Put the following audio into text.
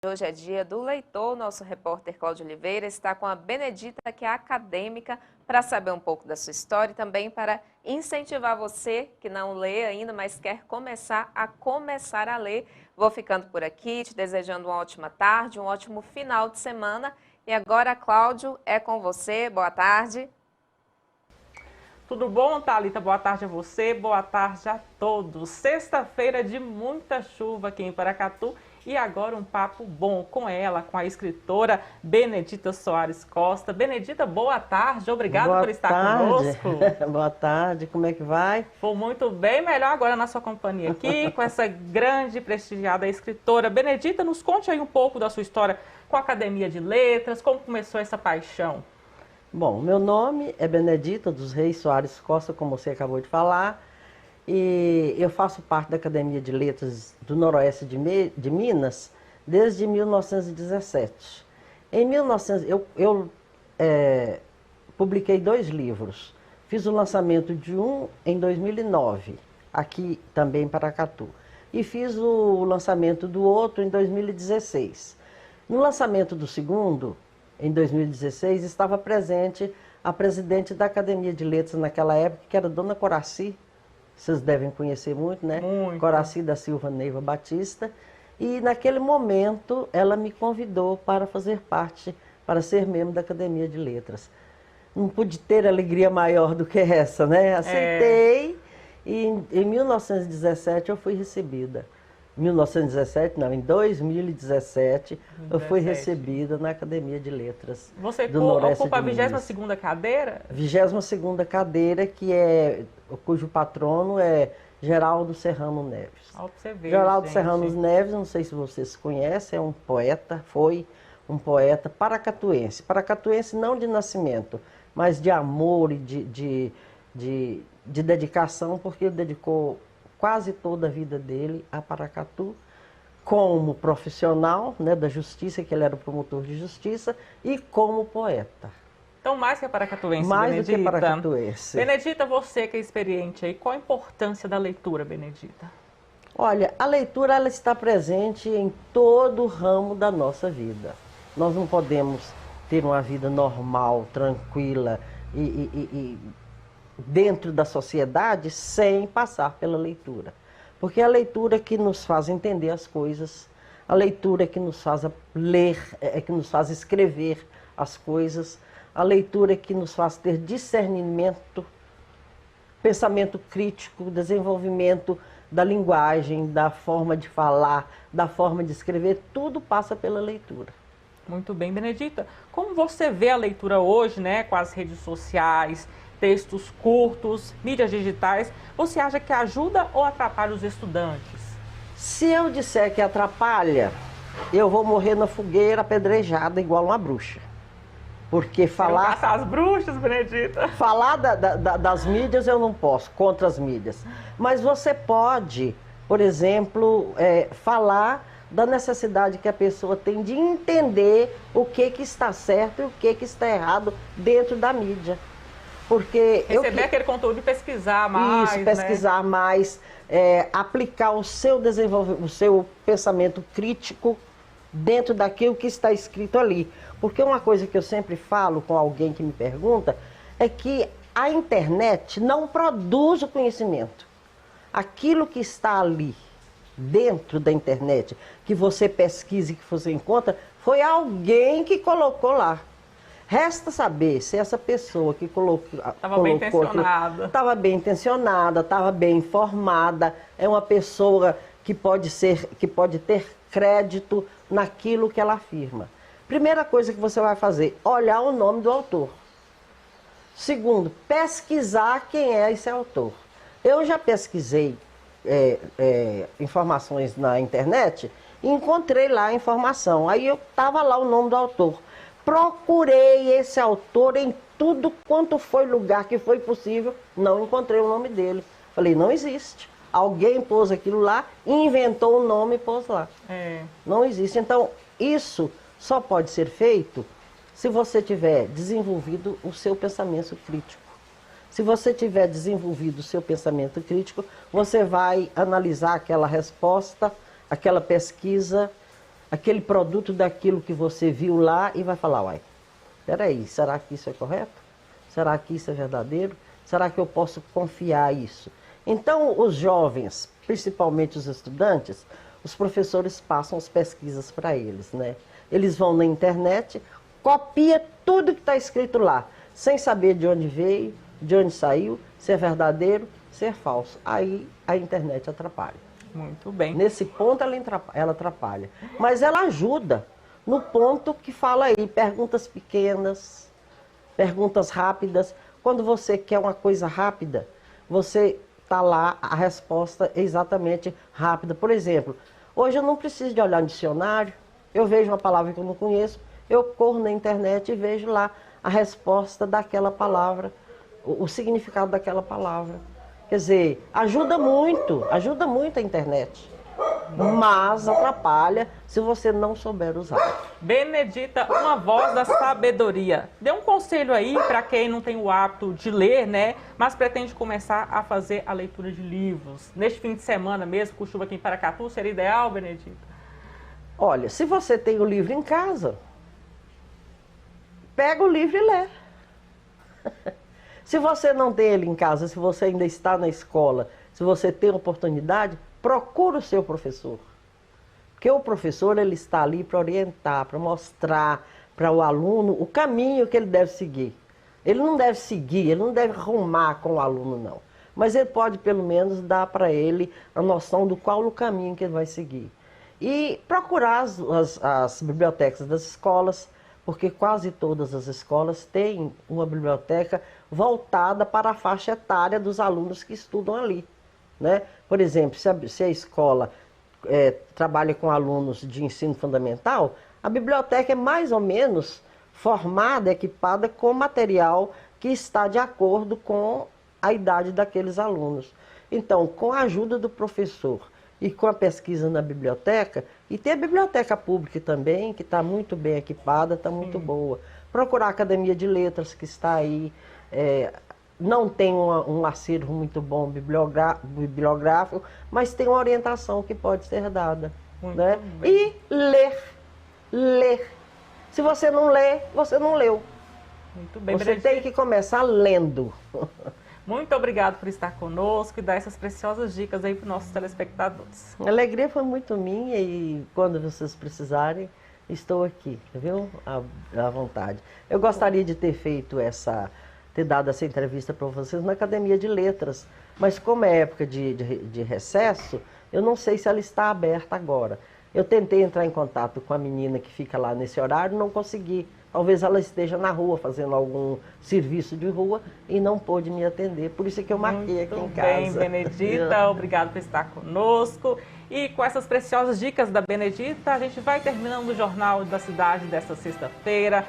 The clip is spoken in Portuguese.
Hoje é dia do leitor. Nosso repórter Cláudio Oliveira está com a Benedita, que é acadêmica, para saber um pouco da sua história e também para incentivar você que não lê ainda, mas quer começar a ler. Vou ficando por aqui, te desejando uma ótima tarde, um ótimo final de semana. E agora, Cláudio, é com você. Boa tarde. Tudo bom, Thalita? Boa tarde a você, boa tarde a todos. Sexta-feira de muita chuva aqui em Paracatu e agora um papo bom com ela, com a escritora Benedita Soares Costa. Benedita, boa tarde, obrigada por estar conosco. Boa tarde, como é que vai? Vou muito bem, melhor agora na sua companhia aqui, com essa grande e prestigiada escritora. Benedita, nos conte aí um pouco da sua história com a Academia de Letras, como começou essa paixão. Bom, meu nome é Benedita dos Reis Soares Costa, como você acabou de falar, e eu faço parte da Academia de Letras do Noroeste de Minas desde 1917. Em 1900, eu publiquei 2 livros, fiz o lançamento de um em 2009, aqui também em Paracatu, e fiz o lançamento do outro em 2016. No lançamento do segundo, em 2016, estava presente a presidente da Academia de Letras naquela época, que era Dona Coraci, vocês devem conhecer muito, né? Muito. Coraci da Silva Neiva Batista. E naquele momento ela me convidou para fazer parte, para ser membro da Academia de Letras. Não pude ter alegria maior do que essa, né? Aceitei e em 1917 eu fui recebida. 1917, não, em 2017, eu fui recebida na Academia de Letras. Você do Noroeste ocupa a de Minas. 22ª cadeira? 22ª cadeira, cujo patrono é Geraldo Serrano Neves. Ó, pra você ver, Geraldo gente. Serrano Neves, não sei se vocês conhecem, é um poeta, foi um poeta paracatuense. Paracatuense não de nascimento, mas de amor e de dedicação, porque ele dedicou quase toda a vida dele a Paracatu, como profissional, né, da justiça, que ele era promotor de justiça, e como poeta. Então, mais que paracatuense, Mais Benedita. do que paracatuense. Benedita, você que é experiente aí, qual a importância da leitura, Benedita? Olha, a leitura ela está presente em todo o ramo da nossa vida. Nós não podemos ter uma vida normal, tranquila e dentro da sociedade sem passar pela leitura. Porque é a leitura que nos faz entender as coisas, a leitura que nos faz ler, que nos faz escrever as coisas, a leitura que nos faz ter discernimento, pensamento crítico, desenvolvimento da linguagem, da forma de falar, da forma de escrever, tudo passa pela leitura. Muito bem, Benedita. Como você vê a leitura hoje, né, com as redes sociais, textos curtos, mídias digitais, você acha que ajuda ou atrapalha os estudantes? Se eu disser que atrapalha, eu vou morrer na fogueira apedrejada igual uma bruxa. Porque falar... Passar as bruxas, Benedita. Falar das mídias eu não posso, contra as mídias. Mas você pode, por exemplo, falar da necessidade que a pessoa tem de entender o que está certo e o que está errado dentro da mídia. Porque receber aquele conteúdo e pesquisar mais. Isso, pesquisar mais, aplicar o seu desenvolvimento, o seu pensamento crítico dentro daquilo que está escrito ali. Porque uma coisa que eu sempre falo com alguém que me pergunta é que a internet não produz o conhecimento. Aquilo que está ali dentro da internet, que você pesquisa e que você encontra, foi alguém que colocou lá. Resta saber se essa pessoa que colocou... Estava bem intencionada. Estava bem intencionada, estava bem informada, é uma pessoa que pode ter crédito naquilo que ela afirma. Primeira coisa que você vai fazer, olhar o nome do autor. Segundo, pesquisar quem é esse autor. Eu já pesquisei informações na internet e encontrei lá a informação. Aí estava lá o nome do autor. Procurei esse autor em tudo quanto foi lugar que foi possível, não encontrei o nome dele. Falei, não existe. Alguém pôs aquilo lá, inventou o nome e pôs lá. Não existe. Então, isso só pode ser feito se você tiver desenvolvido o seu pensamento crítico. Se você tiver desenvolvido o seu pensamento crítico, você vai analisar aquela resposta, aquela pesquisa aquele produto daquilo que você viu lá e vai falar, uai, peraí, será que isso é correto? Será que isso é verdadeiro? Será que eu posso confiar isso? Então, os jovens, principalmente os estudantes, os professores passam as pesquisas para eles, né? Eles vão na internet, copia tudo que está escrito lá, sem saber de onde veio, de onde saiu, se é verdadeiro, se é falso. Aí a internet atrapalha. Muito bem. Nesse ponto ela atrapalha. Mas ela ajuda no ponto que fala aí, perguntas pequenas, perguntas rápidas. Quando você quer uma coisa rápida, você está lá, a resposta é exatamente rápida. Por exemplo, hoje eu não preciso de olhar no dicionário, eu vejo uma palavra que eu não conheço, eu corro na internet e vejo lá a resposta daquela palavra, o significado daquela palavra. Quer dizer, ajuda muito a internet, mas atrapalha se você não souber usar. Benedita, uma voz da sabedoria. Dê um conselho aí para quem não tem o hábito de ler, né? Mas pretende começar a fazer a leitura de livros. Neste fim de semana mesmo, com chuva aqui em Paracatu, seria ideal, Benedita? Olha, se você tem o livro em casa, pega o livro e lê. Se você não tem ele em casa, se você ainda está na escola, se você tem oportunidade, procura o seu professor. Porque o professor ele está ali para orientar, para mostrar para o aluno o caminho que ele deve seguir. Ele não deve seguir, ele não deve rumar com o aluno, não. Mas ele pode, pelo menos, dar para ele a noção do qual o caminho que ele vai seguir. E procurar as bibliotecas das escolas, porque quase todas as escolas têm uma biblioteca voltada para a faixa etária dos alunos que estudam ali, né? Por exemplo, se a escola trabalha com alunos de ensino fundamental, a biblioteca é mais ou menos formada, equipada com material que está de acordo com a idade daqueles alunos. Então, com a ajuda do professor e com a pesquisa na biblioteca, e tem a biblioteca pública também, que está muito bem equipada, está muito boa. Procurar a Academia de Letras, que está aí, não tem um acervo muito bom bibliográfico, mas tem uma orientação que pode ser dada. Né? E ler. Se você não lê, você não leu. Muito bem, você Benedita. tem que começar lendo. Muito obrigado por estar conosco e dar essas preciosas dicas aí para os nossos telespectadores. A alegria foi muito minha e quando vocês precisarem, estou aqui, viu? À vontade. Eu gostaria de ter ter dado essa entrevista para vocês na Academia de Letras, mas como é época de recesso, eu não sei se ela está aberta agora. Eu tentei entrar em contato com a menina que fica lá nesse horário, não consegui. Talvez ela esteja na rua, fazendo algum serviço de rua e não pôde me atender. Por isso é que eu marquei aqui em casa. Muito bem, Benedita. Obrigado por estar conosco. E com essas preciosas dicas da Benedita, a gente vai terminando o Jornal da Cidade desta sexta-feira.